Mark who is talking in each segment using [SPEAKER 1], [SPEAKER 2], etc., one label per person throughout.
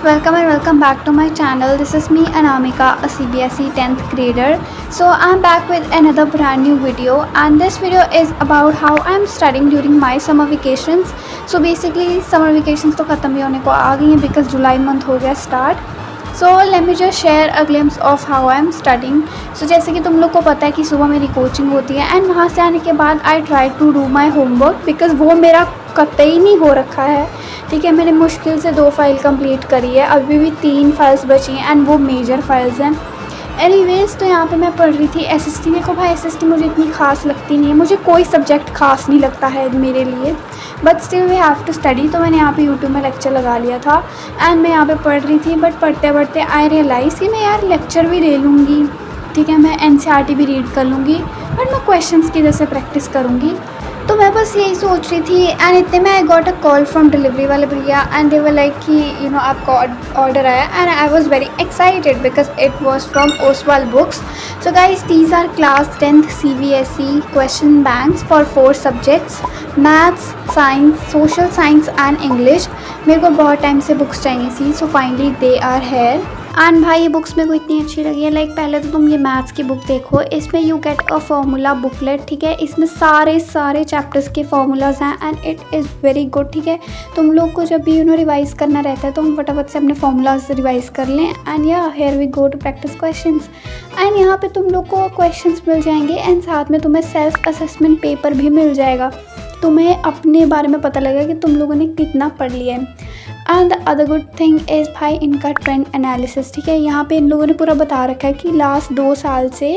[SPEAKER 1] welcome back to my channel. This is me Anamika, a CBSE 10th grader. So I'm back with another brand new video, and this video is about how I'm studying during my summer vacations. So basically summer vacations तो ख़त्म भी होने को आ गई हैं because July month हो गया start. So let me just share a glimpse of how I am studying. So जैसे कि तुम लोग को पता है कि सुबह मेरी कोचिंग होती है एंड वहाँ से आने के बाद I try to do my homework because वो मेरा कतई नहीं हो रखा है. ठीक है, मैंने मुश्किल से 2 फाइल कंप्लीट करी है, अभी भी 3 फाइल्स बची हैं एंड वो मेजर फाइल्स हैं. एनीवेज तो यहाँ पे मैं पढ़ रही थी एसएसटी. देखो भाई, एसएसटी मुझे इतनी खास लगती नहीं है, मुझे कोई सब्जेक्ट खास नहीं लगता है मेरे लिए, but still we have to study. तो मैंने यहाँ पे यूट्यूब में लेक्चर लगा लिया था एंड मैं यहाँ पे पढ़ रही थी. बट पढ़ते पढ़ते आई रियलाइज़ कि मैं यार लेक्चर भी ले लूँगी, ठीक है, मैं एनसीईआरटी भी रीड कर लूँगी, बट मैं क्वेश्चंस की जैसे प्रैक्टिस करूँगी. तो मैं बस यही सोच रही थी एंड इतने में I got a call from delivery वाले भैया एंड दे वर लाइक कि यू नो आपका ऑर्डर आया and I was very excited because it was from Oswaal Books. So guys, these are class 10th CBSE question banks for 4 subjects, maths, science, social science and English. मेरे को बहुत time से books चाहिए थी, so finally they are here. And भाई ये books मेरे को इतनी अच्छी लगी है. लाइक पहले तो तुम ये मैथ्स की बुक देखो, इसमें you get a formula booklet, ठीक है, इसमें सारे चैप्टर्स के फार्मूलाज हैं and it is very good. ठीक है, तुम लोग को जब भी रिवाइज़ करना रहता है तो हम फटाफट से अपने फार्मूलाज रिवाइज़ कर लें एंड या here we go to practice questions. And यहाँ पे तुम लोग को क्वेश्चंस मिल जाएंगे एंड साथ में तुम्हें सेल्फ असेसमेंट पेपर भी मिल जाएगा. तुम्हें अपने बारे में पता लगेगा कि तुम लोगों ने कितना पढ़ लिया है. And the other good thing is भाई इनका ट्रेंड एनालिसिस. ठीक है, यहाँ पे इन लोगों ने पूरा बता रखा है कि लास्ट 2 साल से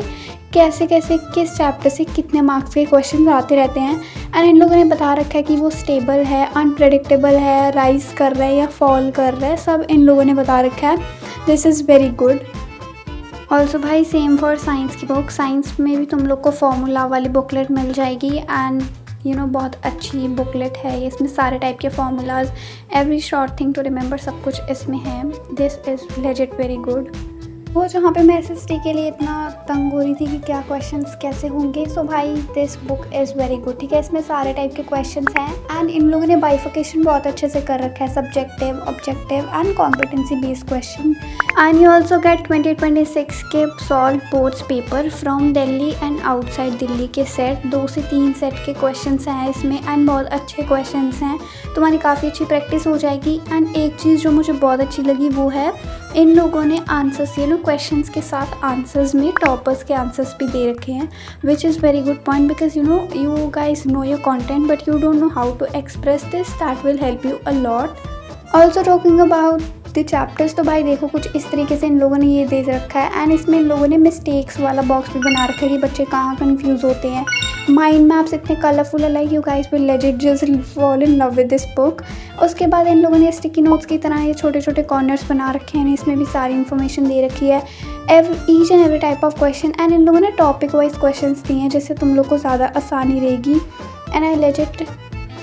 [SPEAKER 1] कैसे किस चैप्टर से कितने मार्क्स के क्वेश्चन आते रहते हैं. एंड इन लोगों ने बता रखा है कि वो स्टेबल है, अनप्रेडिक्टेबल है, राइज कर रहा है या फॉल कर रहा है, सब इन लोगों ने बता रखा है. This is very good. Also भाई सेम फॉर साइंस की बुक. साइंस में भी तुम लोग को फॉर्मूला वाली बुकलेट मिल जाएगी एंड बहुत अच्छी बुकलेट है. इसमें सारे टाइप के formulas, every short thing to remember, सब कुछ इसमें है. This is legit very good. वो जहाँ पे मैं एसएसटी के लिए इतना तंग हो रही थी कि क्या क्वेश्चंस कैसे होंगे, सो भाई this book is very good. ठीक है, इसमें सारे टाइप के क्वेश्चंस हैं एंड इन लोगों ने बाइफिकेशन बहुत अच्छे से कर रखा है, subjective, objective and competency based question. And you also get 2026 के solve boards paper from Delhi and outside Delhi के सेट. 2 से 3 सेट के क्वेश्चंस हैं इसमें एंड बहुत अच्छे क्वेश्चंस हैं. तुम्हारी काफ़ी अच्छी प्रैक्टिस हो जाएगी. एंड एक चीज़ जो मुझे बहुत अच्छी लगी वो है इन लोगों ने आंसर्स क्वेश्चंस के साथ आंसर्स में टॉपर्स के आंसर्स भी दे रखे हैं, which is very good point because you guys know your content but you don't know how to express this. That will help you a lot. Also talking about the chapters, तो भाई देखो कुछ इस तरीके से इन लोगों ने ये दे रखा है एंड इसमें इन लोगों ने मिस्टेक्स वाला बॉक्स भी बना रखा है कि बच्चे कहाँ कन्फ्यूज़ होते हैं. माइंड मैप्स इतने कलरफुल है, like you guys will legit just fall in love with this book. उसके बाद इन लोगों ने स्टिकी नोट्स की तरह ये छोटे छोटे कॉर्नर्स बना रखे हैं, इसमें भी सारी इन्फॉर्मेशन दे रखी है, each and every type of question. And in लोगों ने टॉपिक वाइज क्वेश्चन दिए हैं जिससे तुम लोग को ज़्यादा आसानी रहेगी. And I legit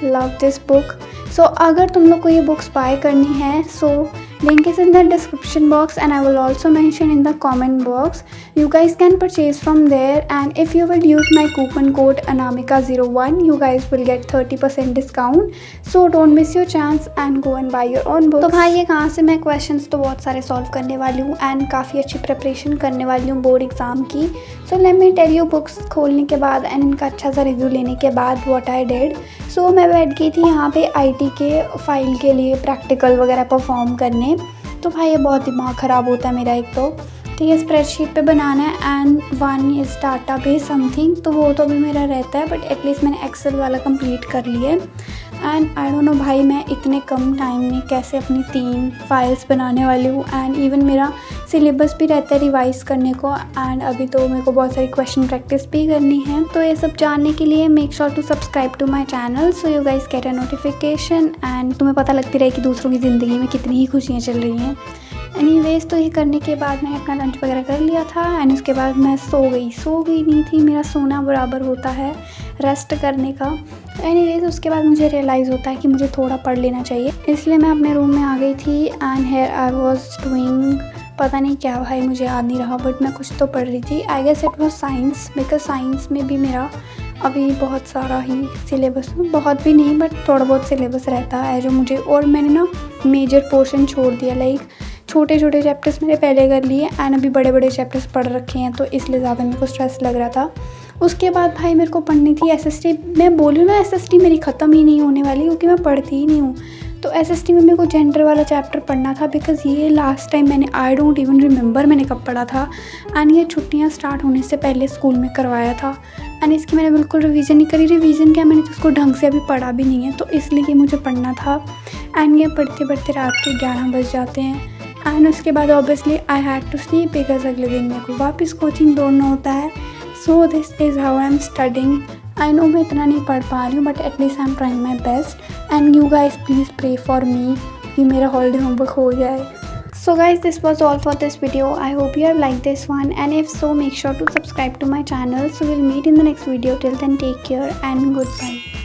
[SPEAKER 1] love this book. So अगर तुम लोग को ये बुक्स बाय करनी है, सो link is in the description box and I will also mention in the comment box. You guys can purchase from there and if you will use my coupon code Anamika01 you guys will get 30% discount. So don't miss your chance and go and buy your own books. तो भाई ये कहाँ से मैं questions तो बहुत सारे solve करने वाली हूँ and काफ़ी अच्छी preparation करने वाली हूँ बोर्ड एग्ज़ाम की. So let me tell you books खोलने के बाद and इनका अच्छा सा रिव्यू लेने के बाद what I did. So मैं बैठ गई थी यहाँ पे IT के फाइल के लिए प्रैक्टिकल वगैरह परफॉर्म करने. तो भाई ये बहुत दिमाग ख़राब होता है मेरा एक तो. ठीक है, स्प्रेडशीट पे बनाना है and one is data base something, तो वो तो अभी मेरा रहता है बट एटलीस्ट मैंने एक्सेल वाला कंप्लीट कर लिया है. एंड आई डोंट नो भाई मैं इतने कम टाइम में कैसे अपनी 3 फाइल्स बनाने वाली हूँ. एंड इवन मेरा सिलेबस भी रहता है रिवाइज़ करने को एंड अभी तो मेरे को बहुत सारी क्वेश्चन प्रैक्टिस भी करनी है. तो ये सब जानने के लिए make sure to subscribe to my channel so you guys get a notification and तुम्हें पता लगती रहे कि दूसरों की ज़िंदगी में कितनी ही खुशियाँ चल रही हैं. एनीवेज तो ये करने के बाद मैंने अपना लंच वगैरह कर लिया था एंड उसके बाद मैं सो गई नहीं थी. मेरा सोना बराबर होता है रेस्ट करने का. एनीवेज उसके बाद मुझे रियलाइज़ होता है कि मुझे थोड़ा पढ़ लेना चाहिए, इसलिए मैं अपने रूम में आ गई थी and here I was doing पता नहीं क्या भाई मुझे याद नहीं रहा बट मैं कुछ तो पढ़ रही थी. I guess it was science because science में भी मेरा अभी बहुत सारा ही सिलेबस, बहुत भी नहीं बट थोड़ा बहुत सिलेबस रहता है जो मुझे, और मैंने ना मेजर पोर्शन छोड़ दिया, लाइक छोटे छोटे चैप्टर्स मैंने पहले कर लिए एंड अभी बड़े बड़े चैप्टर्स पढ़ रखे हैं, तो इसलिए ज़्यादा मेरे को स्ट्रेस लग रहा था। उसके बाद भाई मेरे को पढ़नी थी एसएसटी। मैं बोली ना एसएसटी मेरी ख़त्म ही नहीं होने वाली, क्योंकि मैं पढ़ती ही नहीं हूँ। तो एसएसटी में मेरे को जेंडर वाला चैप्टर पढ़ना था, बिकॉज़ ये लास्ट टाइम मैंने, आई डोंट इवन रिमेंबर मैंने कब पढ़ा था, एंड ये छुट्टियाँ स्टार्ट होने से पहले स्कूल में करवाया था, एंड इसकी मैंने बिल्कुल रिवीजन नहीं करी। रिवीजन क्या, मैंने तो उसको ढंग से अभी पढ़ा भी नहीं है, तो इसलिए ये मुझे पढ़ना था। एंड ये पढ़ते पढ़ते रात के 11 बज जाते हैं, एंड उसके बाद obviously I had to sleep, because अगले दिन मेरे को वापस कोचिंग दौड़ना होता है। So this is how I am studying. I know मैं इतना नहीं पढ़ पा रही हूँ, but at least I am trying my best, and you guys please pray for me कि मेरा हॉलीडे होमवर्क हो जाए। So guys, this was all for this video. I hope you have liked this one, and if so, make sure to subscribe to my channel. So we'll meet in the next video. Till then, take care and goodbye.